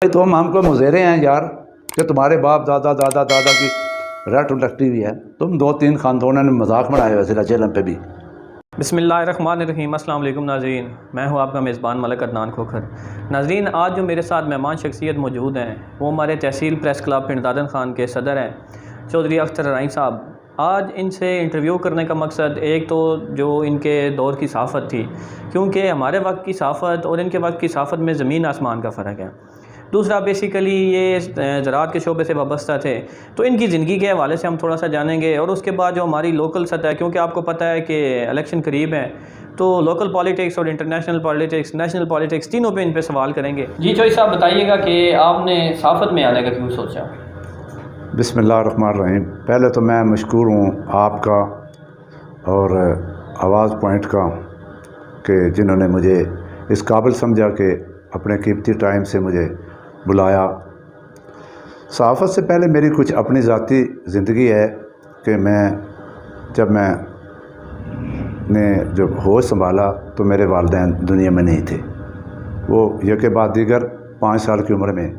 ہم کو مظاہرے ہیں یار کہ تمہارے باپ دادا دادا دادا کی رٹ لٹی ہوئی ہے، تم 2-3 خاندانوں نے مذاق بنایا ہوا ضلع جہلم پہ بھی۔ بسم اللہ الرحمن الرحیم۔ السلام علیکم ناظرین، میں ہوں آپ کا میزبان ملک عدنان کھوکھر۔ ناظرین، آج جو میرے ساتھ مہمان شخصیت موجود ہیں وہ ہمارے تحصیل پریس کلب پنڈ دادن خان کے صدر ہیں چودھری اختر رائیں صاحب۔ آج ان سے انٹرویو کرنے کا مقصد ایک تو جو ان کے دور کی صحافت تھی، کیونکہ ہمارے وقت کی صحافت اور ان کے وقت کی صحافت میں زمین آسمان کا فرق ہے۔ دوسرا بیسیکلی یہ زراعت کے شعبے سے وابستہ تھے، تو ان کی زندگی کے حوالے سے ہم تھوڑا سا جانیں گے، اور اس کے بعد جو ہماری لوکل سطح ہے، کیونکہ آپ کو پتہ ہے کہ الیکشن قریب ہے، تو لوکل پالیٹکس اور انٹرنیشنل پالیٹکس، نیشنل پالیٹکس، تینوں پہ ان پہ سوال کریں گے۔ جی چوئی صاحب، بتائیے گا کہ آپ نے صحافت میں آنے کا کیوں سوچا؟ بسم اللہ الرحمن الرحیم۔ پہلے تو میں مشکور ہوں آپ کا اور آواز پوائنٹ کا کہ جنہوں نے مجھے اس قابل سمجھا کہ اپنے قیمتی ٹائم سے مجھے بلایا۔ صحافت سے پہلے میری کچھ اپنی ذاتی زندگی ہے کہ جب میں نے جب ہوش سنبھالا تو میرے والدین دنیا میں نہیں تھے، وہ یک بعد دیگر 5 سال کی عمر میں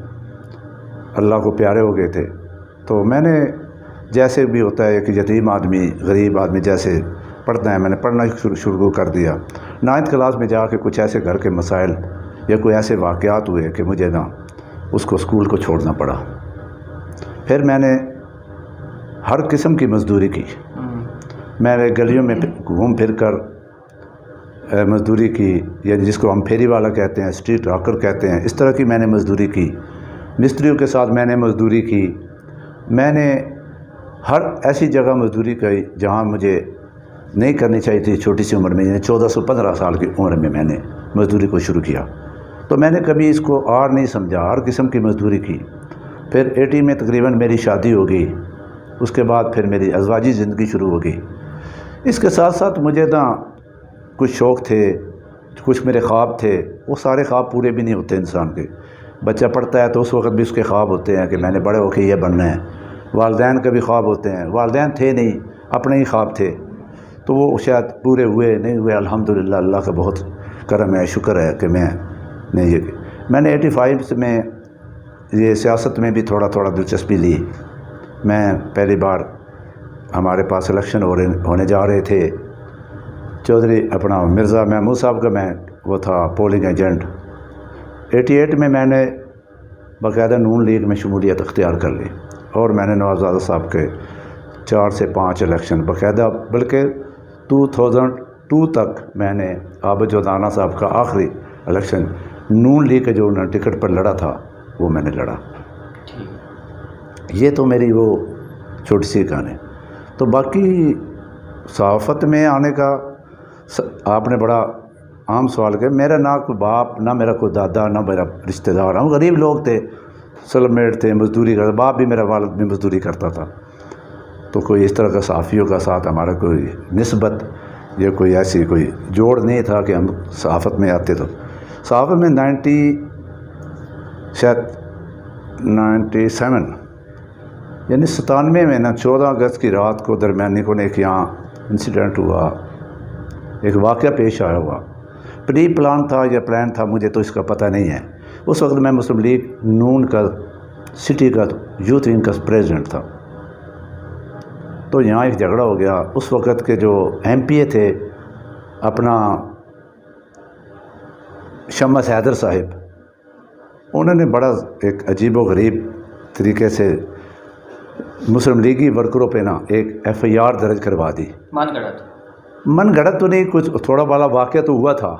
اللہ کو پیارے ہو گئے تھے۔ تو میں نے جیسے بھی ہوتا ہے کہ یتیم آدمی، غریب آدمی جیسے پڑھتا ہے، میں نے پڑھنا شروع کر دیا۔ 9th کلاس میں جا کے کچھ ایسے گھر کے مسائل یا کوئی ایسے واقعات ہوئے کہ مجھے اس کو اسکول کو چھوڑنا پڑا۔ پھر میں نے ہر قسم کی مزدوری کی، میں نے گلیوں میں گھوم پھر کر مزدوری کی، یعنی جس کو ہم پھیری والا کہتے ہیں، اسٹریٹ راکر کہتے ہیں، اس طرح کی میں نے مزدوری کی۔ مستریوں کے ساتھ میں نے مزدوری کی۔ میں نے ہر ایسی جگہ مزدوری کی جہاں مجھے نہیں کرنی چاہیے تھی چھوٹی سی عمر میں، یعنی 14 سے 15 سال کی عمر میں نے مزدوری کو شروع کیا۔ تو میں نے کبھی اس کو آر نہیں سمجھا، ہر قسم کی مزدوری کی۔ پھر 80 میں تقریباً میری شادی ہو گئی، اس کے بعد پھر میری ازواجی زندگی شروع ہو گئی۔ اس کے ساتھ ساتھ مجھے کچھ شوق تھے، کچھ میرے خواب تھے، وہ سارے خواب پورے بھی نہیں ہوتے انسان کے۔ بچہ پڑھتا ہے تو اس وقت بھی اس کے خواب ہوتے ہیں کہ میں نے بڑے ہو کے یہ بننا ہے۔ والدین کا بھی خواب ہوتے ہیں، والدین تھے نہیں، اپنے ہی خواب تھے، تو وہ شاید پورے ہوئے نہیں ہوئے۔ الحمدللہ اللہ کا بہت کرم ہے، شکر ہے کہ میں نے 85 میں یہ سیاست میں بھی تھوڑا دلچسپی لی۔ میں پہلی بار ہمارے پاس الیکشن ہونے جا رہے تھے، چودھری مرزا محمود صاحب کا وہ تھا پولنگ ایجنٹ۔ 88 میں نے باقاعدہ نون لیگ میں شمولیت اختیار کر لی، اور میں نے نوازادہ صاحب کے 4 سے 5 الیکشن باقاعدہ، بلکہ 2002 تک میں نے عابد جودانہ صاحب کا آخری الیکشن نون لیگ کے جو ٹکٹ پر لڑا تھا وہ میں نے لڑا۔ یہ تو میری وہ چھوٹی سی کہانی۔ تو باقی صحافت میں آنے کا آپ نے بڑا عام سوال کیا۔ میرا نہ کوئی باپ، نہ میرا کوئی دادا، نہ میرا رشتہ دار، ہم غریب لوگ تھے، سلمیٹ تھے، مزدوری کرتے، باپ بھی میرا والد بھی مزدوری کرتا تھا۔ تو کوئی اس طرح کا صحافیوں کا ساتھ ہمارا کوئی نسبت یا کوئی ایسی کوئی جوڑ نہیں تھا کہ ہم صحافت میں آتے۔ تو صحافت میں 97 یعنی 97 میں 14 اگست کی رات کو درمیانی کو ایک یہاں انسیڈنٹ ہوا، ایک واقعہ پیش آیا ہوا۔ پری پلان تھا یا پلان تھا مجھے تو اس کا پتہ نہیں ہے۔ اس وقت میں مسلم لیگ نون کا سٹی کا یوتھ ونگ کا پریزیڈنٹ تھا۔ تو یہاں ایک جھگڑا ہو گیا۔ اس وقت کے جو ایم پی اے تھے شمس حیدر صاحب، انہوں نے بڑا ایک عجیب و غریب طریقے سے مسلم لیگی ورکروں پہ ایک FIR درج کروا دی۔ من گھڑت تو نہیں، کچھ تھوڑا بڑا واقعہ تو ہوا تھا،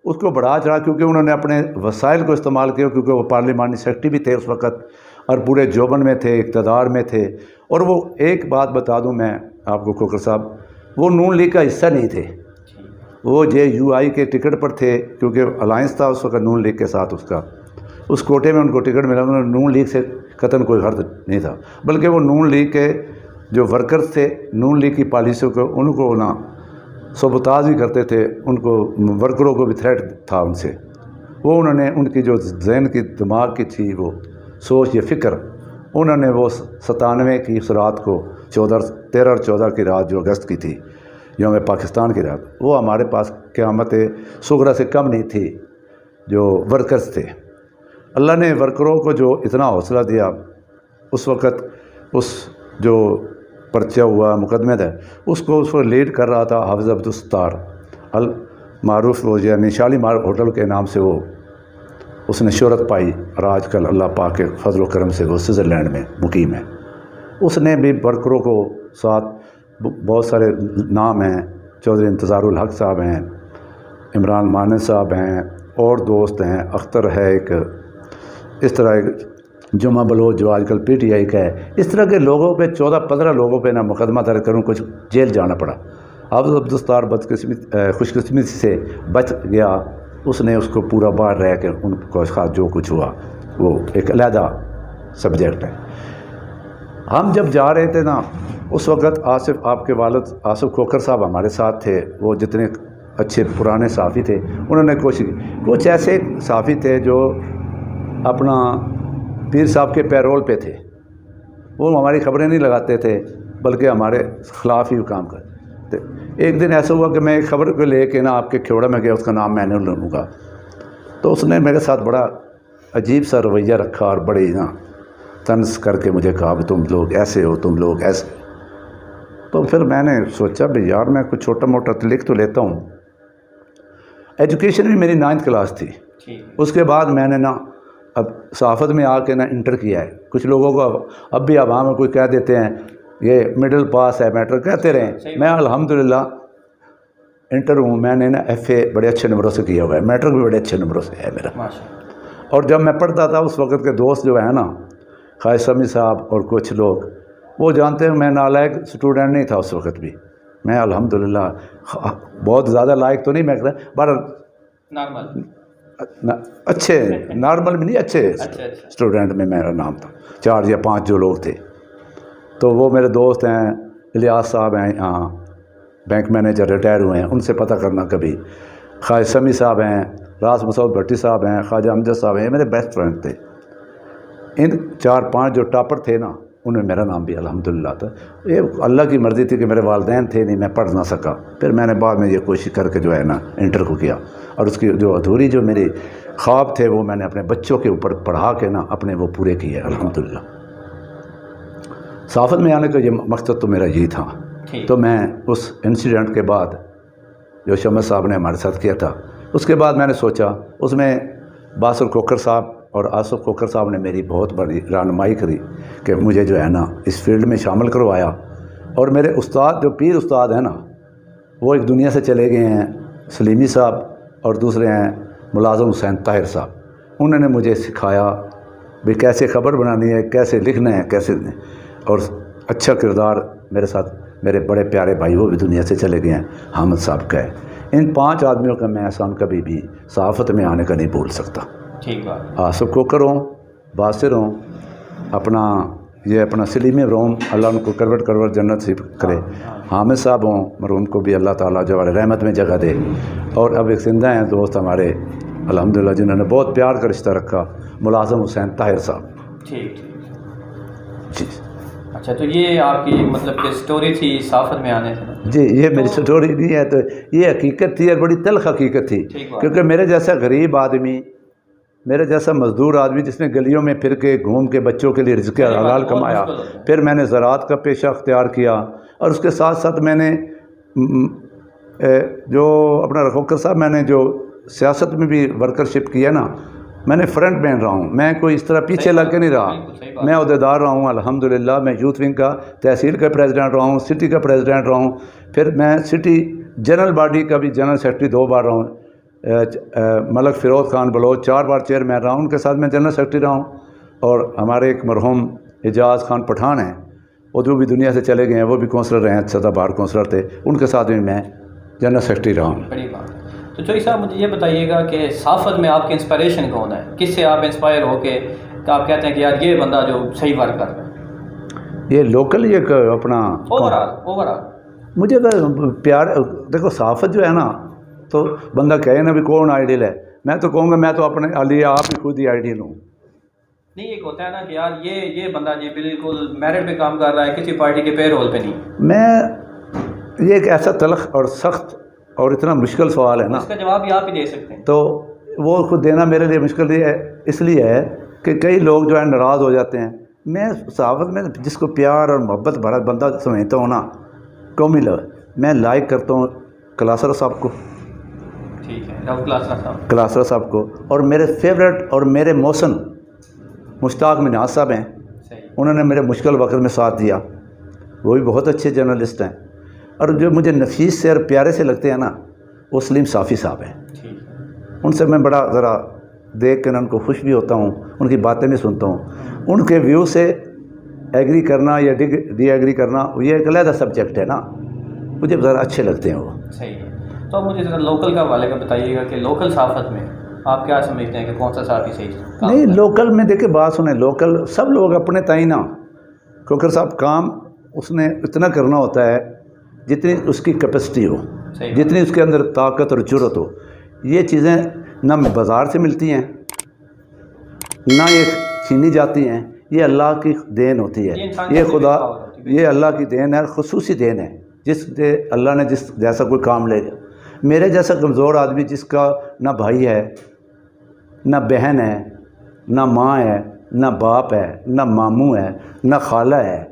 اس کو بڑھا چڑھا، کیونکہ انہوں نے اپنے وسائل کو استعمال کیا، کیونکہ وہ پارلیمانی سیکرٹری بھی تھے اس وقت اور پورے جوبن میں تھے، اقتدار میں تھے۔ اور وہ ایک بات بتا دوں میں آپ کو کھوکھر صاحب، وہ نون لیگ کا حصہ نہیں تھے، وہ JUI کے ٹکٹ پر تھے، کیونکہ الائنس تھا اس وقت نون لیگ کے ساتھ، اس کوٹے میں ان کو ٹکٹ ملا۔ انہوں نے نون لیگ سے قطعاً کوئی غرض نہیں تھا، بلکہ وہ نون لیگ کے جو ورکرز تھے، نون لیگ کی پالیسیوں کو ان کو سبوتاژ بھی کرتے تھے، ان کو ورکروں کو بھی تھریٹ تھا ان سے۔ وہ انہوں نے ان کی جو ذہن کی دماغ کی تھی وہ سوچ، یہ فکر، انہوں نے وہ 97 کی اس رات کو 13 اور 14 کی رات جو اگست کی تھی، یوم پاکستان کی رات، وہ ہمارے پاس قیامت صغریٰ سے کم نہیں تھی جو ورکرز تھے۔ اللہ نے ورکروں کو جو اتنا حوصلہ دیا، اس وقت اس جو پرچہ ہوا مقدمے تھا اس کو لیڈ کر رہا تھا حافظ عبدالستار المعروف، وہ یعنی شالیمار ہوٹل کے نام سے وہ اس نے شہرت پائی، اور آج کل اللہ پاک کے فضل و کرم سے وہ سوئٹزرلینڈ میں مقیم ہے۔ اس نے بھی ورکروں کو ساتھ بہت سارے نام ہیں، چودھری انتظار الحق صاحب ہیں، عمران مانن صاحب ہیں، اور دوست ہیں، اختر ہے ایک، اس طرح ایک جمعہ بلوچ جو آج کل پی ٹی آئی کا ہے، اس طرح کے لوگوں پہ 14-15 لوگوں پہ نہ مقدمہ درج کروں، کچھ جیل جانا پڑا۔ حافظ عبدالستار خوش قسمتی سے بچ گیا، اس نے اس کو پورا باہر رہ کے ان کو جو کچھ ہوا وہ ایک علیحدہ سبجیکٹ ہے۔ ہم جب جا رہے تھے نا اس وقت آصف، آپ کے والد آصف کھوکھر صاحب ہمارے ساتھ تھے، وہ جتنے اچھے پرانے صحافی تھے انہوں نے کوشش کی۔ کچھ ایسے صحافی تھے جو اپنا پیر صاحب کے پیرول پہ تھے، وہ ہماری خبریں نہیں لگاتے تھے بلکہ ہمارے خلاف ہی کام کرتے۔ ایک دن ایسا ہوا کہ میں ایک خبر کو لے کے نا آپ کے کھیوڑا میں گیا، اس کا نام میں نے لوں گا، تو اس نے میرے ساتھ بڑا عجیب سا رویہ رکھا اور بڑے نا طنز کر کے مجھے کہا تم لوگ ایسے ہو، تم لوگ ایسے۔ تو پھر میں نے سوچا بھئی یار میں کچھ چھوٹا موٹا لکھ تو لیتا ہوں۔ ایجوکیشن بھی میری 9th کلاس تھی، اس کے بعد میں نے نا اب صحافت میں آ کے نا انٹر کیا ہے۔ کچھ لوگوں کو اب بھی عوام میں کوئی کہہ دیتے ہیں یہ مڈل پاس ہے، میٹر کہتے رہیں، میں الحمدللہ انٹر ہوں، میں نے نا ایف اے بڑے اچھے نمبروں سے کیا ہوا ہے، میٹرک بھی بڑے اچھے نمبروں سے ہے میرا۔ اور جب میں پڑھتا تھا اس وقت کے دوست جو ہیں نا خالد سمیع صاحب اور کچھ لوگ، وہ جانتے ہیں میں نالائق اسٹوڈنٹ نہیں تھا اس وقت بھی، میں الحمدللہ بہت زیادہ لائق تو نہیں میں پر اچھے نارمل بھی نہیں، اچھے اسٹوڈنٹ میں میرا نام تھا، 4 یا 5 جو لوگ تھے۔ تو وہ میرے دوست ہیں، الیاس صاحب ہیں یہاں بینک مینیجر ریٹائر ہوئے ہیں، ان سے پتہ کرنا کبھی، خالد سمیع صاحب ہیں، راز مسعود بھٹی صاحب ہیں، خواجہ امجد صاحب ہیں، میرے بیسٹ فرینڈ تھے۔ ان 4-5 جو ٹاپر تھے نا ان میں میرا نام بھی الحمدللہ تھا۔ یہ اللہ کی مرضی تھی کہ میرے والدین تھے نہیں، میں پڑھ نہ سکا، پھر میں نے بعد میں یہ کوشش کر کے جو ہے نا انٹر کو کیا، اور اس کی جو ادھوری جو میری خواب تھے وہ میں نے اپنے بچوں کے اوپر پڑھا کے نا اپنے وہ پورے کیے الحمدللہ۔ صحافت میں آنے کا یہ مقصد تو میرا یہی تھا۔ تو میں اس انسیڈنٹ کے بعد جو شمس صاحب نے ہمارے ساتھ کیا تھا، اس کے بعد میں نے سوچا، اس میں باسل کھوکھر صاحب اور آصف کھوکھر صاحب نے میری بہت بڑی رہنمائی کری کہ مجھے جو ہے نا اس فیلڈ میں شامل کروایا۔ اور میرے استاد جو پیر استاد ہیں نا وہ ایک دنیا سے چلے گئے ہیں، سلیمی صاحب، اور دوسرے ہیں ملازم حسین طاہر صاحب، انہوں نے مجھے سکھایا بھی کیسے خبر بنانی ہے، کیسے لکھنا ہے، کیسے، اور اچھا کردار میرے ساتھ میرے بڑے پیارے بھائی وہ بھی دنیا سے چلے گئے ہیں، حامد صاحب کا ہے۔ ان 5 آدمیوں کا میں احسان کبھی بھی صحافت میں آنے کا نہیں بھول سکتا۔ ٹھیک بات۔ آصف کھوکھر ہوں، باسر ہوں، اپنا سلیم روم اللہ ان کو کروٹ جنت سے کرے، حامد صاحب ہوں مرحوم کو بھی اللہ تعالیٰ جو رحمت میں جگہ دے، اور اب ایک زندہ ہیں دوست ہمارے الحمدللہ جنہوں نے بہت پیار کا رشتہ رکھا، ملازم حسین طاہر صاحب۔ ٹھیک جی۔ اچھا، تو یہ آپ کی مطلب کہ سٹوری تھی صحافت میں آنے سے؟ جی، یہ میری سٹوری نہیں ہے، تو یہ حقیقت تھی اور بڑی تلخ حقیقت تھی، کیونکہ میرے جیسا غریب آدمی، میرے جیسا مزدور آدمی جس نے گلیوں میں پھر کے گھوم کے بچوں کے لیے رزق حلال کمایا، پھر میں نے زراعت کا پیشہ اختیار کیا، اور اس کے ساتھ ساتھ میں نے جو اپنا کھوکھر صاحب میں نے جو سیاست میں بھی ورکرشپ کی ہے نا، میں نے فرنٹ مین رہا ہوں، میں کوئی اس طرح پیچھے لگ کے نہیں رہا، میں عہدیدار رہا ہوں الحمدللہ۔ میں یوتھ ونگ کا تحصیل کا پریزیڈنٹ رہا ہوں، سٹی کا پریزیڈنٹ رہا ہوں، پھر میں سٹی جنرل باڈی کا بھی جنرل سیکرٹری 2 بار رہا ہوں، ملک فیروز خان بلوچ 4 بار چیئرمین رہا ہوں، ان کے ساتھ میں جنرل سیکرٹری رہا ہوں، اور ہمارے ایک مرحوم اعجاز خان پٹھان ہیں، وہ جو بھی دنیا سے چلے گئے ہیں، وہ بھی کونسلر رہے ہیں، سدا بار کونسلر تھے، ان کے ساتھ بھی میں جنرل سیکرٹری رہا ہوں۔ بڑی بات۔ تو چوئی صاحب مجھے یہ بتائیے گا کہ صحافت میں آپ کی انسپائریشن کون ہے؟ کس سے آپ انسپائر ہو کے آپ کہتے ہیں کہ یار یہ بندہ جو صحیح ورک کر رہا ہے؟ یہ لوکل یہ اپنا اوورآل مجھے پیار، دیکھو صحافت جو ہے نا، تو بندہ کہے نا بھی کون آئیڈیل ہے، میں تو کہوں گا میں تو اپنے علی آپ ہی خود ہی آئیڈیل ہوں۔ نہیں، ایک ہوتا ہے نا کہ یار یہ بندہ جی بالکل میرٹ پہ کام کر رہا ہے، کسی پارٹی کے پے رول پہ نہیں۔ یہ ایک ایسا تلخ اور سخت اور اتنا مشکل سوال ہے نا، اس کا جواب بھی آپ ہی دے سکتے ہیں۔ تو وہ خود دینا میرے لیے مشکل ہے، اس لیے ہے کہ کئی لوگ جو ہے ناراض ہو جاتے ہیں۔ میں صحافت میں جس کو پیار اور محبت بھرا بندہ سمجھتا ہوں نا، قومی لیول میں لائک کرتا ہوں کلاسرا صاحب کو، ٹھیک ہے، کلاسرا صاحب کو، اور میرے فیوریٹ اور میرے محسن مشتاق منہاج صاحب ہیں، انہوں نے میرے مشکل وقت میں ساتھ دیا، وہ بھی بہت اچھے جرنلسٹ ہیں۔ اور جو مجھے نفیس سے اور پیارے سے لگتے ہیں نا، وہ سلیم صافی صاحب ہیں، ان سے میں بڑا ذرا دیکھ کر ان کو خوش بھی ہوتا ہوں، ان کی باتیں بھی سنتا ہوں۔ ان کے ویو سے ایگری کرنا یا ڈی ایگری کرنا یہ ایک علیحدہ سبجیکٹ ہے نا، مجھے ذرا اچھے لگتے ہیں وہ۔ صحیح ہے، تو مجھے ذرا لوکل کا حوالے کا بتائیے گا کہ لوکل صحافت میں آپ کیا سمجھتے ہیں کہ کون سا صحافی صحیح ہے؟ نہیں، لوکل میں دیکھیں بات سنیں، لوکل سب لوگ اپنے تئیں نا، کھوکھر صاحب کام اس نے اتنا کرنا ہوتا ہے جتنی اس کی کیپیسٹی ہو، جتنی اس کے اندر طاقت اور جرأت ہو۔ یہ چیزیں نہ بازار سے ملتی ہیں، نہ یہ چھینی جاتی ہیں، یہ اللہ کی دین ہوتی ہے، یہ خدا، یہ اللہ کی دین ہے، خصوصی دین ہے، جس سے اللہ نے جس جیسا کوئی کام لے لیا۔ میرے جیسا کمزور آدمی جس کا نہ بھائی ہے، نہ بہن ہے، نہ ماں ہے، نہ باپ ہے، نہ ماموں ہے، نہ خالہ ہے،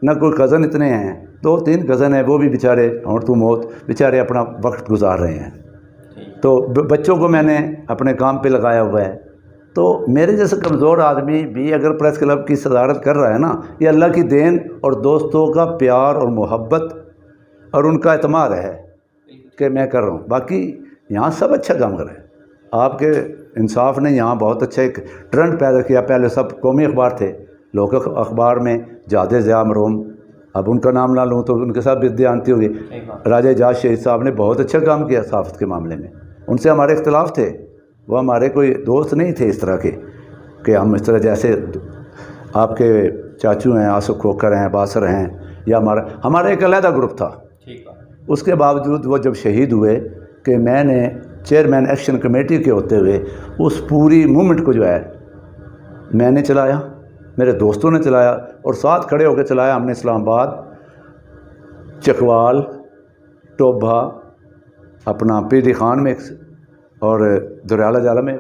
نہ کوئی کزن، اتنے ہیں 2-3 کزن ہیں، وہ بھی بیچارے اور تو موت بیچارے اپنا وقت گزار رہے ہیں۔ تو بچوں کو میں نے اپنے کام پہ لگایا ہوا ہے۔ تو میرے جیسے کمزور آدمی بھی اگر پریس کلب کی صدارت کر رہا ہے نا، یہ اللہ کی دین اور دوستوں کا پیار اور محبت اور ان کا اعتماد ہے کہ میں کر رہا ہوں۔ باقی یہاں سب اچھا کام کر رہے ہیں۔ آپ کے انصاف نے یہاں بہت اچھا ایک ٹرینڈ پیدا کیا۔ پہلے سب قومی اخبار تھے، لوکل اخبار میں جاد ضیاء مرحوم، اب ان کا نام نہ لوں تو ان کے ساتھ بھی دیانتی ہوگی، راجہ اعجاز شہید صاحب نے بہت اچھا کام کیا صحافت کے معاملے میں۔ ان سے ہمارے اختلاف تھے، وہ ہمارے کوئی دوست نہیں تھے اس طرح کے کہ ہم اس طرح جیسے آپ کے چاچو ہیں، آصف کھوکھر ہیں، باسر ہیں، یا ہمارا ایک علیحدہ گروپ تھا۔ اس کے باوجود وہ جب شہید ہوئے کہ میں نے چیئرمین ایکشن کمیٹی کے ہوتے ہوئے اس پوری موومنٹ کو جو ہے میں نے چلایا، میرے دوستوں نے چلایا، اور ساتھ کھڑے ہو کے چلایا ہم نے۔ اسلام آباد، چکوال، ٹوبھا، اپنا پی ڈی خان میں اور دریالہ جالہ میں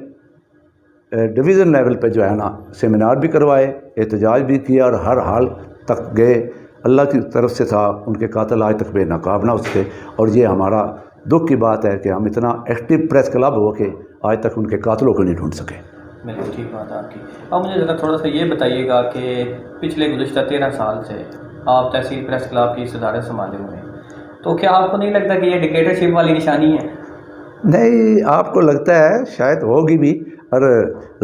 ڈویژن لیول پہ جو ہے نا سیمینار بھی کروائے، احتجاج بھی کیا، اور ہر حال تک گئے۔ اللہ کی طرف سے تھا، ان کے قاتل آج تک بے نقاب نہ اس کے، اور یہ ہمارا دکھ کی بات ہے کہ ہم اتنا ایکٹیو پریس کلب ہو کے آج تک ان کے قاتلوں کو نہیں ڈھونڈ سکے۔ بالکل ٹھیک بات ہے آپ کی۔ اب مجھے ذرا تھوڑا سا یہ بتائیے گا کہ پچھلے گزشتہ 13 سال سے آپ تحصیل پریس کلب کی صدارت سنبھالے ہوئے ہیں، تو کیا آپ کو نہیں لگتا کہ یہ ڈکٹیٹرشپ والی نشانی ہے؟ نہیں، آپ کو لگتا ہے شاید ہوگی بھی، اور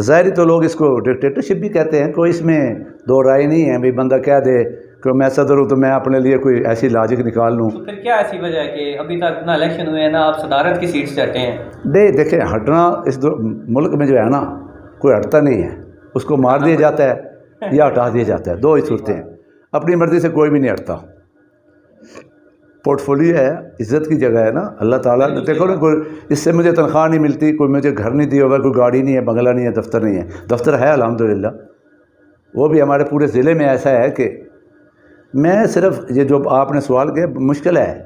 ظاہری تو لوگ اس کو ڈکٹیٹرشپ بھی کہتے ہیں، کوئی اس میں دو رائے نہیں ہے۔ بھی بندہ کہہ دے کہ میں صدر ہوں تو میں اپنے لیے کوئی ایسی لاجک نکال لوں۔ تو پھر کیا ایسی وجہ ہے کہ ابھی تک نہ الیکشن ہوئے ہیں، نہ آپ صدارت کی سیٹ سے ہٹے ہیں؟ نہیں، دیکھیں، ہٹنا اس ملک میں جو ہے نا کوئی ہٹتا نہیں ہے، اس کو مار دیا جاتا ہے یا ہٹا دیا جاتا ہے، دو ہی صورتیں ہیں۔ اپنی مرضی سے کوئی بھی نہیں ہٹتا۔ پورٹ فولیو ہے، عزت کی جگہ ہے نا، اللہ تعالیٰ نے دیکھو نا، کوئی اس سے مجھے تنخواہ نہیں ملتی، کوئی مجھے گھر نہیں دیا ہوگا، کوئی گاڑی نہیں ہے، بنگلہ نہیں ہے، دفتر نہیں ہے۔ دفتر ہے الحمدللہ، وہ بھی ہمارے پورے ضلع میں ایسا ہے کہ میں صرف یہ جو آپ نے سوال کیا مشکل ہے،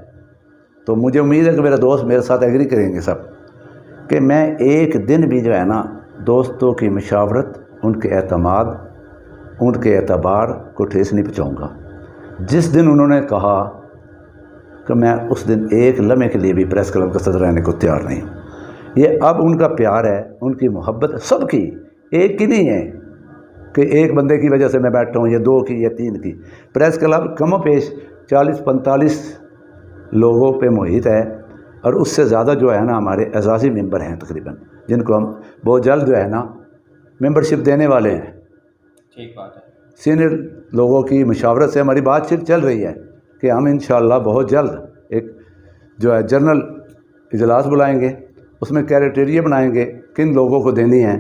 تو مجھے امید ہے کہ میرا دوست میرے ساتھ ایگری کریں گے سب، کہ میں ایک دن بھی جو ہے نا دوستوں کی مشاورت، ان کے اعتماد، ان کے اعتبار کو ٹھیس نہیں پہنچاؤں گا۔ جس دن انہوں نے کہا کہ میں اس دن ایک لمحے کے لیے بھی پریس کلب کا صدر رہنے کو تیار نہیں ہوں۔ یہ اب ان کا پیار ہے، ان کی محبت سب کی، ایک کی نہیں ہے کہ ایک بندے کی وجہ سے میں بیٹھا ہوں، یا 2 کی یا 3 کی۔ پریس کلب کم و بیش 40-45 لوگوں پہ محیط ہے، اور اس سے زیادہ جو ہے نا ہمارے اعزازی ممبر ہیں تقریباً، جن کو ہم بہت جلد جو ہے نا ممبرشپ دینے والے ہیں۔ ٹھیک بات ہے۔ سینئر لوگوں کی مشاورت سے ہماری بات چیت چل رہی ہے کہ ہم انشاءاللہ بہت جلد ایک جو ہے جنرل اجلاس بلائیں گے، اس میں کرائٹیریا بنائیں گے کن لوگوں کو دینی ہے۔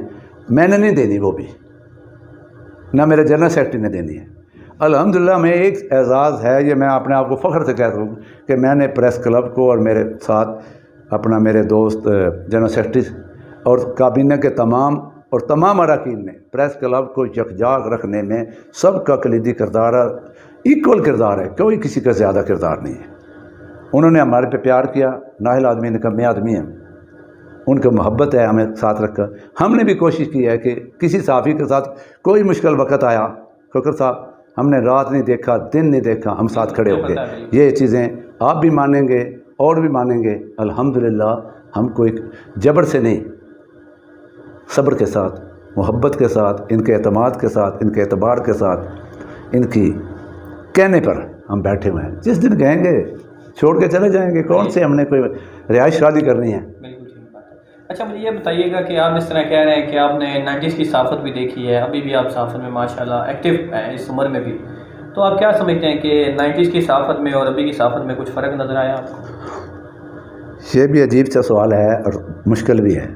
میں نے نہیں دینی، وہ بھی نہ میرے جنرل سیکرٹری نے دینی ہے۔ الحمدللہ میں ایک اعزاز ہے، یہ میں اپنے آپ کو فخر سے کہتا ہوں کہ میں نے پریس کلب کو اور میرے ساتھ اپنا میرے دوست جنرل سیکرٹری اور کابینہ کے تمام اراکین نے پریس کلب کو یکجا رکھنے میں سب کا کلیدی کردار ہے، ایکول کردار ہے، کوئی کسی کا زیادہ کردار نہیں ہے۔ انہوں نے ہمارے پہ پیار کیا، نااہل آدمی نکمے آدمی ہیں، ان کا محبت ہے ہمیں ساتھ رکھ کر. ہم نے بھی کوشش کی ہے کہ کسی صحافی کے ساتھ کوئی مشکل وقت آیا، کھوکھر صاحب ہم نے رات نہیں دیکھا، دن نہیں دیکھا، ہم ساتھ کھڑے ہو گئے. یہ چیزیں آپ بھی مانیں گے اور بھی مانیں گے. الحمدللہ ہم کوئی جبر سے نہیں، صبر کے ساتھ، محبت کے ساتھ، ان کے اعتماد کے ساتھ، ان کے اعتبار کے ساتھ، ان کی کہنے پر ہم بیٹھے ہوئے ہیں. جس دن کہیں گے چھوڑ کے چلے جائیں گے. کون سے ہم نے کوئی رہائش شادی کرنی ہے. بالکل ٹھیک بات ہے. اچھا مجھے یہ بتائیے گا کہ آپ اس طرح کہہ رہے ہیں کہ آپ نے 90s کی صحافت بھی دیکھی ہے، ابھی بھی آپ صحافت میں ماشاءاللہ ایکٹیو ہیں اس عمر میں بھی، تو آپ کیا سمجھتے ہیں کہ 90s کی صحافت میں اور ابھی کی صحافت میں کچھ فرق نظر آیا آپ کو؟ یہ بھی عجیب سا سوال ہے اور مشکل بھی ہے.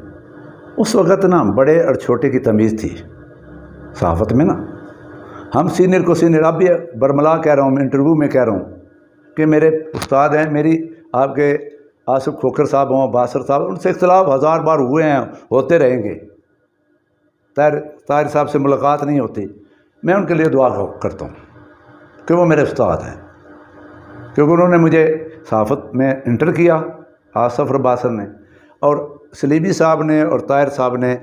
اس وقت نا بڑے اور چھوٹے کی تمیز تھی صحافت میں نا. ہم سینئر کو سینئر، اب بھی برملا کہہ رہا ہوں، میں انٹرویو میں کہہ رہا ہوں کہ میرے استاد ہیں، میری آپ کے آصف کھوکھر صاحب ہوں، باسر صاحب، ان سے اختلاف 1000 بار ہوئے ہیں، ہوتے رہیں گے. طاہر صاحب سے ملاقات نہیں ہوتی. میں ان کے لیے دعا کرتا ہوں کہ وہ میرے استاد ہیں، کیونکہ انہوں نے مجھے صحافت میں انٹر کیا، آصف اور باسر نے، اور سلیمی صاحب نے اور طاہر صاحب نے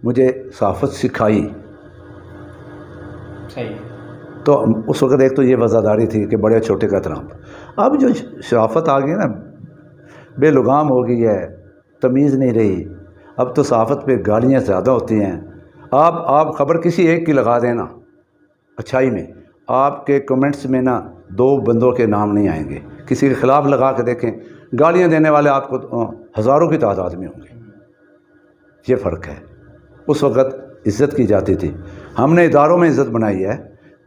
مجھے صحافت سکھائی. صحیح. تو اس وقت ایک تو یہ وزاداری تھی کہ بڑے چھوٹے کا احترام. اب جو شرافت آ گئی نا، بے لگام ہو گئی ہے، تمیز نہیں رہی. اب تو صحافت پہ گالیاں زیادہ ہوتی ہیں. آپ خبر کسی ایک کی لگا دیں نا اچھائی میں، آپ کے کمنٹس میں نا 2 بندوں کے نام نہیں آئیں گے. کسی کے خلاف لگا کے دیکھیں، گالیاں دینے والے آپ کو ہزاروں کی تعداد میں ہوں گے. یہ فرق ہے. اس وقت عزت کی جاتی تھی. ہم نے اداروں میں عزت بنائی ہے.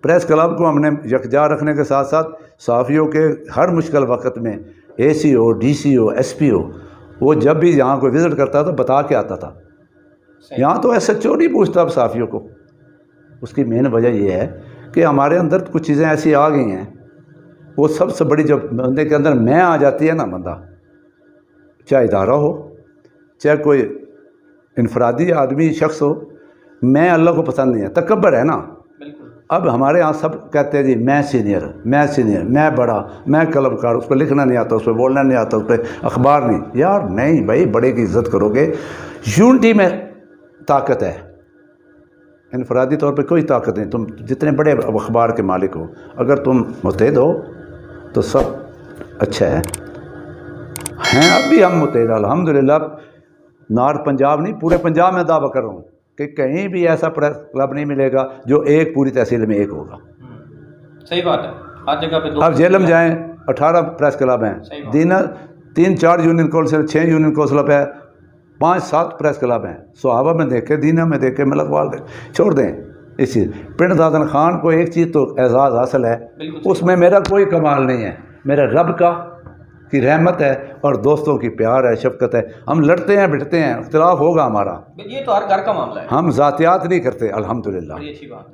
پریس کلب کو ہم نے یکجا رکھنے کے ساتھ ساتھ صحافیوں کے ہر مشکل وقت میں اے سی او، ڈی سی او، ایس پی او، وہ جب بھی یہاں کوئی وزٹ کرتا تو بتا کے آتا تھا. یہاں تو ایس ایچ او نہیں پوچھتا اب صحافیوں کو. اس کی مین وجہ یہ ہے کہ ہمارے اندر کچھ چیزیں ایسی آ گئی ہیں. وہ سب سے بڑی جب بندے کے اندر میں آ جاتی ہے نا، بندہ چاہے ادارہ ہو چاہے کوئی انفرادی آدمی شخص ہو، میں اللہ کو پسند نہیں ہے. تکبر ہے نا. اب ہمارے ہاں سب کہتے ہیں جی میں سینئر، میں بڑا، میں قلمکار، اس پہ لکھنا نہیں آتا، اس پہ بولنا نہیں آتا، اس پہ اخبار نہیں. یار نہیں بھائی، بڑے کی عزت کرو گے. یونٹی میں طاقت ہے، انفرادی طور پہ کوئی طاقت نہیں. تم جتنے بڑے اخبار کے مالک ہو، اگر تم متحد ہو تو سب اچھا ہے. ہیں اب بھی ہم متحد الحمدللہ. نارتھ پنجاب نہیں، پورے پنجاب میں دعویٰ کر رہا ہوں کہ کہیں بھی ایسا پریس کلب نہیں ملے گا جو ایک پوری تحصیل میں ایک ہوگا. صحیح بات ہے. ہر جگہ پہ اب جیلم جائیں 18 پریس کلب ہیں. دینا 3-4 یونین کونسل، 6 یونین کونسل پہ 5-7 پریس کلب ہیں. صحابہ میں دیکھے، دینا میں دیکھے، ملکوال چھوڑ دیں. اس چیز پنڈ دادن خان کو ایک چیز تو اعزاز حاصل ہے، اس میں میرا کوئی کمال نہیں ہے، میرا رب کا کی رحمت ہے اور دوستوں کی پیار ہے، شفقت ہے. ہم لڑتے ہیں، بٹتے ہیں، اختلاف ہوگا ہمارا، یہ تو ہر گھر کا معاملہ ہے. ہم ذاتیات نہیں کرتے. الحمدللہ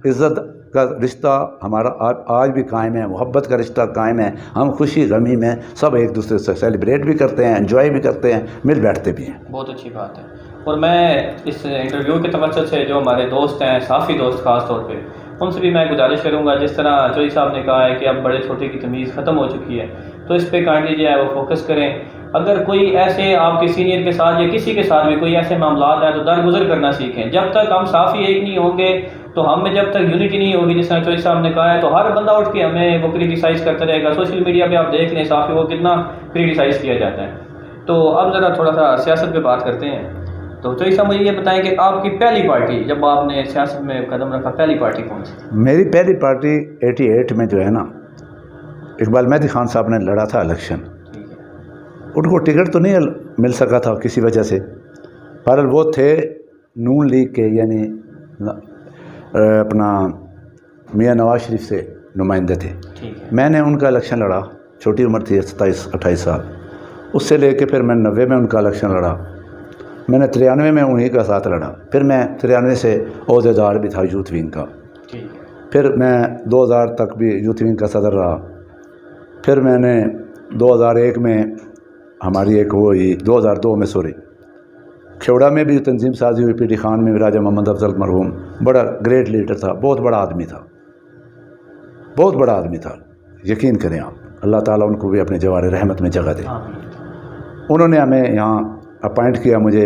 عزت کا رشتہ ہمارا آج بھی قائم ہے، محبت کا رشتہ قائم ہے. ہم خوشی غمی میں سب ایک دوسرے سے سیلیبریٹ بھی کرتے ہیں، انجوائے بھی کرتے ہیں، مل بیٹھتے بھی ہیں. بہت اچھی بات ہے. اور میں اس انٹرویو کے توسط سے جو ہمارے دوست ہیں، صحافی دوست خاص طور پہ، ان سے بھی میں گزارش کروں گا، جس طرح چوئی صاحب نے کہا ہے کہ اب بڑے چھوٹے کی تمیز ختم ہو چکی ہے، تو اس پہ کائنڈلی جو ہے وہ فوکس کریں. اگر کوئی ایسے آپ کے سینئر کے ساتھ یا کسی کے ساتھ بھی کوئی ایسے معاملات ہیں تو درگزر کرنا سیکھیں. جب تک ہم صحافی ایک نہیں ہوں گے تو ہم میں جب تک یونٹی نہیں ہوگی، جس طرح چوئی صاحب نے کہا ہے، تو ہر بندہ اٹھ کے ہمیں وہ کرٹیسائز کرتا رہے گا. سوشل میڈیا پہ آپ دیکھ لیں صحافی کو کتنا کرٹیسائز کیا جاتا ہے. تو اب ذرا تھوڑا سا سیاست پہ بات کرتے ہیں. تو چوئی صاحب مجھے یہ بتائیں کہ آپ کی پہلی پارٹی جب آپ نے سیاست میں قدم رکھا، پہلی پارٹی کون سی؟ میری پہلی پارٹی 88 میں جو ہے نا، اقبال مہدی خان صاحب نے لڑا تھا الیکشن. ان کو ٹکٹ تو نہیں مل سکا تھا کسی وجہ سے، بہرحال وہ تھے نون لیگ کے، یعنی اپنا میاں نواز شریف سے نمائندے تھے. میں نے ان کا الیکشن لڑا، چھوٹی عمر تھی 27-28 سال. اس سے لے کے پھر میں 90 میں ان کا الیکشن لڑا. میں نے 93 میں انہی کا ساتھ لڑا. پھر میں 93 سے عہدیدار بھی تھا یوتھ ونگ کا. پھر میں 2000 تک بھی یوتھ ونگ کا صدر رہا. پھر میں نے 2001 میں ہماری ایک وہ ہوئی، 2002 میں کھیوڑا میں بھی تنظیم سازی ہوئی. پی ڈی خان میں بھی راجہ محمد افضل مرحوم بڑا گریٹ لیڈر تھا، بہت بڑا آدمی تھا، بہت بڑا آدمی تھا. یقین کریں آپ، اللہ تعالیٰ ان کو بھی اپنے جوار رحمت میں جگہ دے. انہوں نے ہمیں یہاں اپائنٹ کیا مجھے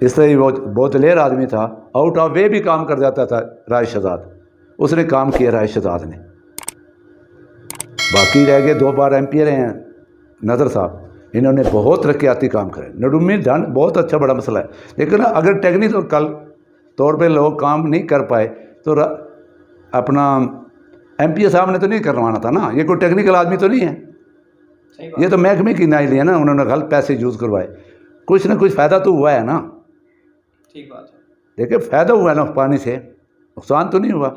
اس طرح ہی وہ بہت دلیر آدمی تھا، آؤٹ آف وے بھی کام کر جاتا تھا رائے شہزاد، اس نے کام کیا رائے شہزاد نے۔ باقی رہ گئے 2 بار ایم پی رہے ہیں نظر صاحب، انہوں نے بہت ترقیاتی کام کرے۔ نڈومی ڈن بہت اچھا بڑا مسئلہ ہے، لیکن اگر ٹیکنیکل طور پہ لوگ کام نہیں کر پائے تو اپنا ایم پی صاحب نے تو نہیں کروانا تھا نا، یہ کوئی ٹیکنیکل آدمی تو نہیں ہے، یہ تو محکمے کی نائی لیا نا، انہوں نے غلط پیسے یوز کروائے، کچھ نہ کچھ فائدہ تو ہوا ہے نا۔ ٹھیک بات ہے، دیکھیں فائدہ ہوا ہے نا پانی سے، نقصان تو نہیں ہوا،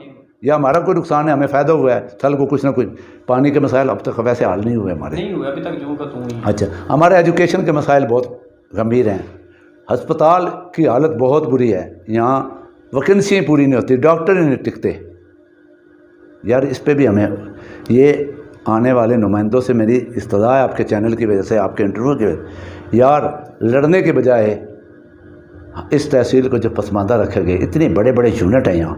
یا ہمارا کوئی نقصان ہے، ہمیں فائدہ ہوا ہے، کل کو کچھ نہ کچھ۔ پانی کے مسائل اب تک ویسے حل نہیں ہوئے ہمارے، نہیں ہوئے ابھی تک، جو کا توں ہی۔ اچھا، ہمارے ایجوکیشن کے مسائل بہت گمبھیر ہیں، ہسپتال کی حالت بہت بری ہے، یہاں ویکنسیاں پوری نہیں ہوتی، ڈاکٹر ہی نہیں ٹکتے یار۔ اس پہ بھی ہمیں، یہ آنے والے نمائندوں سے میری استدعا ہے آپ کے چینل کی وجہ سے، آپ کے انٹرویو کی وجہ سے، یار لڑنے کے بجائے اس تحصیل کو جو پسماندہ رکھے گئے، اتنے بڑے بڑے یونٹ ہیں یہاں،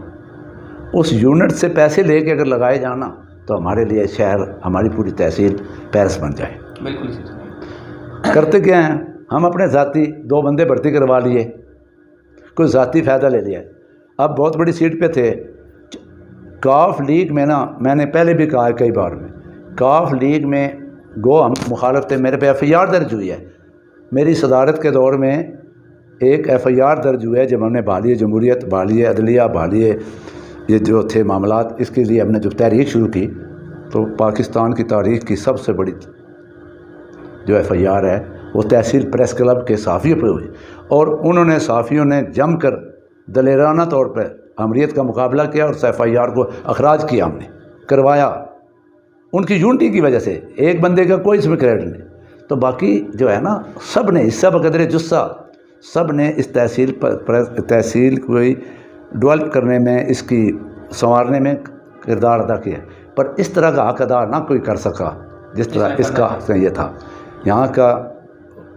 اس یونٹ سے پیسے لے کے اگر لگائے جانا تو ہمارے لیے شہر، ہماری پوری تحصیل پیرس بن جائے۔ بالکل کرتے کیا ہیں ہم؟ اپنے ذاتی 2 بندے بھرتی کروا لیے، کوئی ذاتی فائدہ لے لیا۔ اب بہت بڑی سیٹ پہ تھے، کاف لیگ میں نا، میں نے پہلے بھی کہا ہے کئی بار میں، کاف لیگ میں گو ہم مخالف تھے، میرے پہ ایف آئی آر درج ہوئی ہے، میری صدارت کے دور میں ایک ایف آئی آر درج ہوئے جب ہم نے بحالی جمہوریت، بحالی عدلیہ، بحالی یہ جو تھے معاملات، اس کے لیے ہم نے جب تحریک شروع کی تو پاکستان کی تاریخ کی سب سے بڑی جو ایف آئی آر ہے وہ تحصیل پریس کلب کے صحافیوں پہ ہوئی، اور انہوں نے صحافیوں نے جم کر دلیرانہ طور پہ امریت کا مقابلہ کیا، اور اس ایف آئی آر کو اخراج کیا، ہم نے کروایا ان کی یونٹی کی وجہ سے، ایک بندے کا کوئی اس میں کریڈٹ نہیں۔ تو باقی جو ہے نا، سب نے حصہ بقدر جثہ، سب نے اس تحصیل کو ڈیولپ کرنے میں، اس کی سنوارنے میں کردار ادا کیا، پر اس طرح کا حق ادا نہ کوئی کر سکا جس طرح اس کا یہ تھا۔ یہاں کا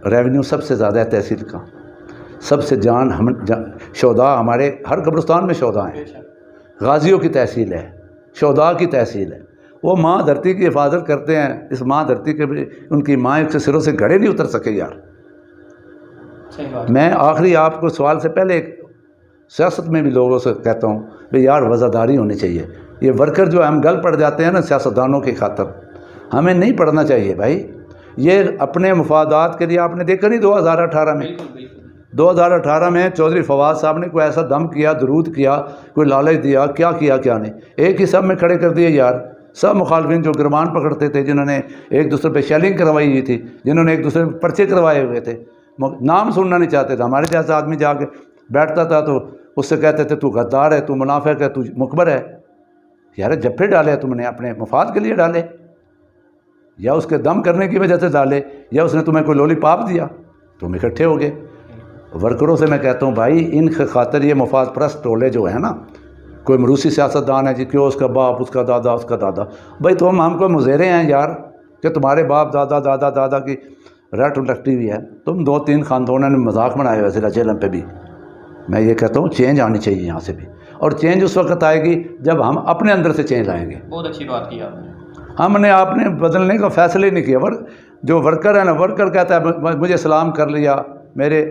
ریونیو سب سے زیادہ ہے تحصیل کا، سب سے جان ہم شہداء، ہمارے ہر قبرستان میں شہداء ہیں، غازیوں کی تحصیل ہے، شہداء کی تحصیل ہے، وہ ماں دھرتی کی حفاظت کرتے ہیں، اس ماں دھرتی کے بھی ان کی ماں کے سروں سے گھڑے نہیں اتر سکے یار۔ میں آخری آپ کو سوال سے پہلے سیاست میں بھی لوگوں سے کہتا ہوں بھئی یار وزاداری ہونی چاہیے، یہ ورکر جو ہم گل پڑ جاتے ہیں نا سیاستدانوں کی خاطر، ہمیں نہیں پڑھنا چاہیے بھائی، یہ اپنے مفادات کے لیے۔ آپ نے دیکھا نہیں 2018 میں، 2018 میں چودھری فواد صاحب نے کوئی ایسا دم کیا، درود کیا، کوئی لالچ دیا، کیا کیا نہیں، ایک ہی سب میں کھڑے کر دیے یار، سب مخالفین جو گرمان پکڑتے تھے، جنہوں نے ایک دوسرے پہ شیلنگ کروائی ہوئی تھی، جنہوں نے ایک دوسرے پہ پرچے کروائے ہوئے تھے، نام سننا نہیں چاہتے تھے۔ ہمارے جیسا آدمی جا کے بیٹھتا تھا تو اس سے کہتے تھے تو غدار ہے، تو منافق ہے، تو مکبر ہے۔ یار جبھے ڈالے تم نے اپنے مفاد کے لیے ڈالے، یا اس کے دم کرنے کی وجہ سے ڈالے، یا اس نے تمہیں کوئی لولی پاپ دیا، تم اکٹھے ہو گئے۔ ورکروں سے میں کہتا ہوں بھائی ان کے خاطر یہ مفاد پرست ٹولے جو ہیں نا، کوئی مروسی سیاستدان ہے جی، کیوں اس کا باپ، اس کا دادا، اس کا دادا، بھائی تم ہم کو مزیرے ہیں یار کہ تمہارے باپ دادا کی رٹ لگتی ہوئی ہے، تم 2-3 خاندانوں نے مذاق بنائے ہوئے ضلع جیلم پہ بھی۔ میں یہ کہتا ہوں چینج آنی چاہیے یہاں سے بھی، اور چینج اس وقت آئے گی جب ہم اپنے اندر سے چینج لائیں گے۔ بہت اچھی بات کی آپ نے۔ ہم نے آپ نے بدلنے کا فیصلہ ہی نہیں کیا۔ جو ورکر ہے نا، ورکر کہتا ہے مجھے سلام کر لیا، میرے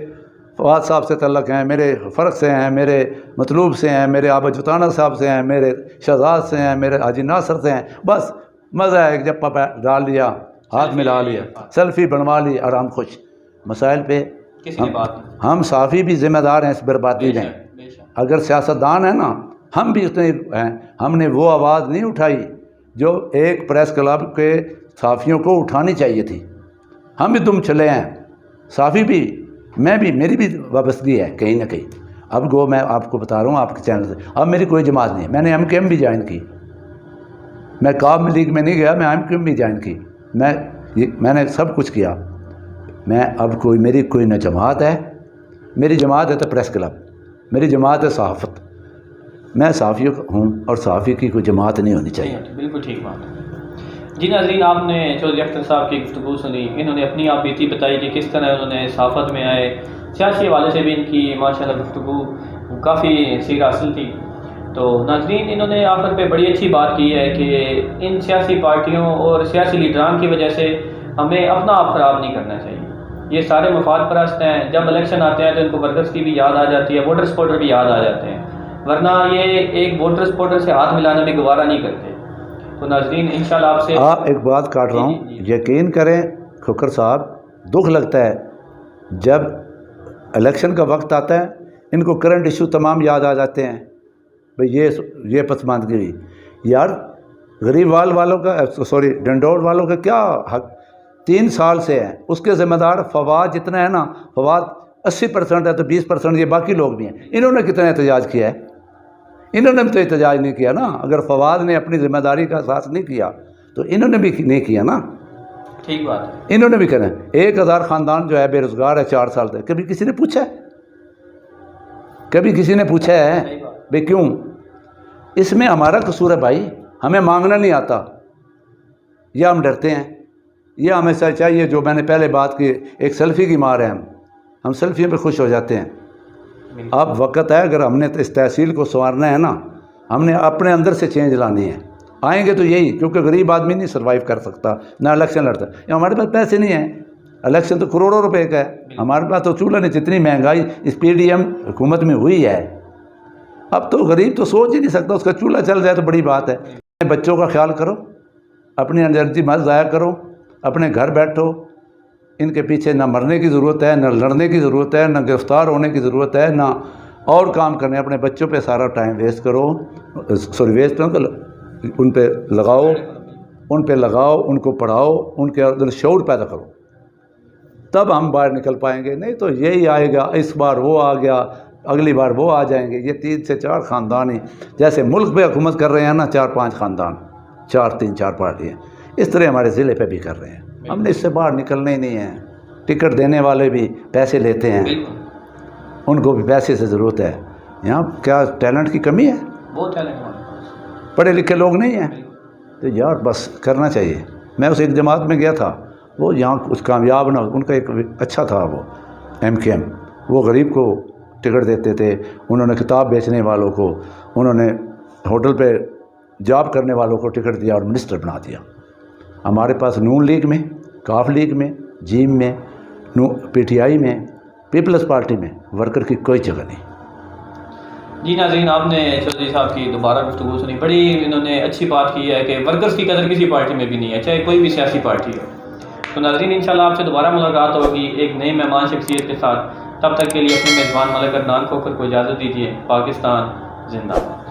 فواد صاحب سے تعلق ہیں، میرے فرق سے ہیں، میرے مطلوب سے ہیں، میرے آبا جتانہ صاحب سے ہیں، میرے شہزاد سے ہیں، میرے حاجی ناصر سے ہیں، بس مزہ ہے کہ جب ڈال لیا، ہاتھ ملا لیا، سیلفی بنوا لی، آرام خوش۔ مسائل پہ ہم صحافی بھی ذمہ دار ہیں اس بربادی میں۔ اگر سیاستدان ہیں نا، ہم بھی اتنے ہیں، ہم نے وہ آواز نہیں اٹھائی جو ایک پریس کلب کے صحافیوں کو اٹھانی چاہیے تھی۔ ہم بھی دم چلے ہیں، صحافی بھی، میں بھی، میری بھی وابستگی ہے کہیں نہ کہیں۔ اب گو میں آپ کو بتا رہا ہوں آپ کے چینل سے، اب میری کوئی جماعت نہیں ہے، میں نے ایم کیو ایم بھی جوائن کی، میں قومی لیگ میں نہیں گیا، میں ایم کیو ایم بھی جوائن کی، میں نے سب کچھ کیا۔ میں اب میری کوئی نہ جماعت ہے، میری جماعت ہے تو پریس کلب، میری جماعت ہے صحافت، میں صحافی ہوں اور صحافی کی کوئی جماعت نہیں ہونی چاہیے۔ بالکل ٹھیک بات ہے جی۔ ناظرین، آپ نے چودھری اختر صاحب کی گفتگو سنی، انہوں نے اپنی آپ بیتی بتائی کہ کس طرح انہوں نے صحافت میں آئے، سیاسی حوالے سے بھی ان کی ماشاءاللہ گفتگو کافی سیر حاصل تھی۔ تو ناظرین، انہوں نے آخر پہ بڑی اچھی بات کی ہے کہ ان سیاسی پارٹیوں اور سیاسی لیڈران کی وجہ سے ہمیں اپنا آپ خراب نہیں کرنا چاہیے۔ یہ سارے مفاد پرست ہیں. جب الیکشن آتے ہیں تو ان کو ورکرز کی بھی یاد آ جاتی ہے, ووٹر سپورٹر بھی یاد آ جاتے ہیں, ورنہ یہ ایک ووٹر سپورٹر سے ہاتھ ملانا بھی گوارا نہیں کرتے. تو ناظرین انشاءاللہ آپ سے ایک بات کاٹ رہا ہوں, یقین کریں کھوکھر صاحب, دکھ لگتا ہے جب الیکشن کا وقت آتا ہے ان کو کرنٹ ایشو تمام یاد آ جاتے ہیں. بھئی یہ پسماندگی ہوئی یار, غریب والوں کا ڈنڈور والوں کا کیا حق؟ 3 سال سے ہیں, اس کے ذمہ دار فواد جتنا ہے نا, فواد 80% ہے تو 20% یہ باقی لوگ بھی ہیں. انہوں نے کتنا احتجاج کیا ہے؟ انہوں نے بھی تو احتجاج نہیں کیا نا. اگر فواد نے اپنی ذمہ داری کا احساس نہیں کیا تو انہوں نے بھی نہیں کیا نا. ٹھیک بات ہے, انہوں نے بھی کرنا. 1000 خاندان جو ہے بے روزگار ہے 4 سال سے, کبھی کسی نے پوچھا ہے؟ کبھی کسی نے پوچھا ہے بھئی کیوں؟ اس میں ہمارا قصور ہے بھائی, ہمیں مانگنا نہیں آتا یا ہم ڈرتے ہیں یا ہمیں چاہیے جو میں نے پہلے بات کی, ایک سیلفی کی مار ہے, ہم سیلفیوں پہ خوش ہو جاتے ہیں. اب وقت ہے, اگر ہم نے اس تحصیل کو سنوارنا ہے نا, ہم نے اپنے اندر سے چینج لانی ہے. آئیں گے تو یہی, کیونکہ غریب آدمی نہیں سروائیو کر سکتا, نہ الیکشن لڑتا. ہمارے پاس پیسے نہیں ہیں, الیکشن تو کروڑوں روپے کا ہے, ہمارے پاس تو چولہا نہیں. جتنی مہنگائی اس PDM حکومت میں ہوئی ہے, اب تو غریب تو سوچ ہی نہیں سکتا, اس کا چولہا چل جائے تو بڑی بات ہے. بچوں کا خیال کرو, اپنی انرجی مت ضائع کرو, اپنے گھر بیٹھو. ان کے پیچھے نہ مرنے کی ضرورت ہے, نہ لڑنے کی ضرورت ہے, نہ گرفتار ہونے کی ضرورت ہے, نہ اور کام کرنے. اپنے بچوں پہ سارا ٹائم ویسٹ کرو, ویسٹ ان پہ لگاؤ, ان کو پڑھاؤ, ان کے اندر شعور پیدا کرو, تب ہم باہر نکل پائیں گے. نہیں تو یہی آئے گا, اس بار وہ آ گیا, اگلی بار وہ آ جائیں گے. یہ 3 سے 4 خاندان ہی جیسے ملک پہ حکومت کر رہے ہیں نا, 4-5 خاندان, 3-4 پارٹیاں, اس طرح ہمارے ضلع پہ بھی کر رہے ہیں. ہم نے اس سے باہر نکلنا ہی نہیں ہے. ٹکٹ دینے والے بھی پیسے لیتے ہیں, ان کو بھی پیسے سے ضرورت ہے. یہاں کیا ٹیلنٹ کی کمی ہے؟ بہت ٹیلنٹ ہمارے پاس, پڑھے لکھے لوگ نہیں ہیں. تو یار بس کرنا چاہیے. میں اس ایک جماعت میں گیا تھا, وہ یہاں کچھ کامیاب نہ, ان کا ایک اچھا تھا وہ MKM, وہ غریب کو ٹکٹ دیتے تھے. انہوں نے کتاب بیچنے والوں کو, انہوں نے ہوٹل پہ جاب کرنے والوں کو ٹکٹ دیا اور منسٹر بنا دیا. ہمارے پاس نون لیگ میں, کاف لیگ میں, جیم میں, PTI میں, پیپلز پارٹی میں ورکر کی کوئی جگہ نہیں. جی ناظرین, آپ نے چودھری صاحب کی دوبارہ گفتگو سنی, بڑی انہوں نے اچھی بات کی ہے کہ ورکرز کی قدر کسی پارٹی میں بھی نہیں ہے, چاہے کوئی بھی سیاسی پارٹی ہو. تو ناظرین انشاءاللہ آپ سے دوبارہ ملاقات ہوگی ایک نئے مہمان شخصیت کے ساتھ. تب تک کے لیے اپنے میزبان ملک عدنان کھوکھر کو اجازت دیجیے. پاکستان زندہ باد.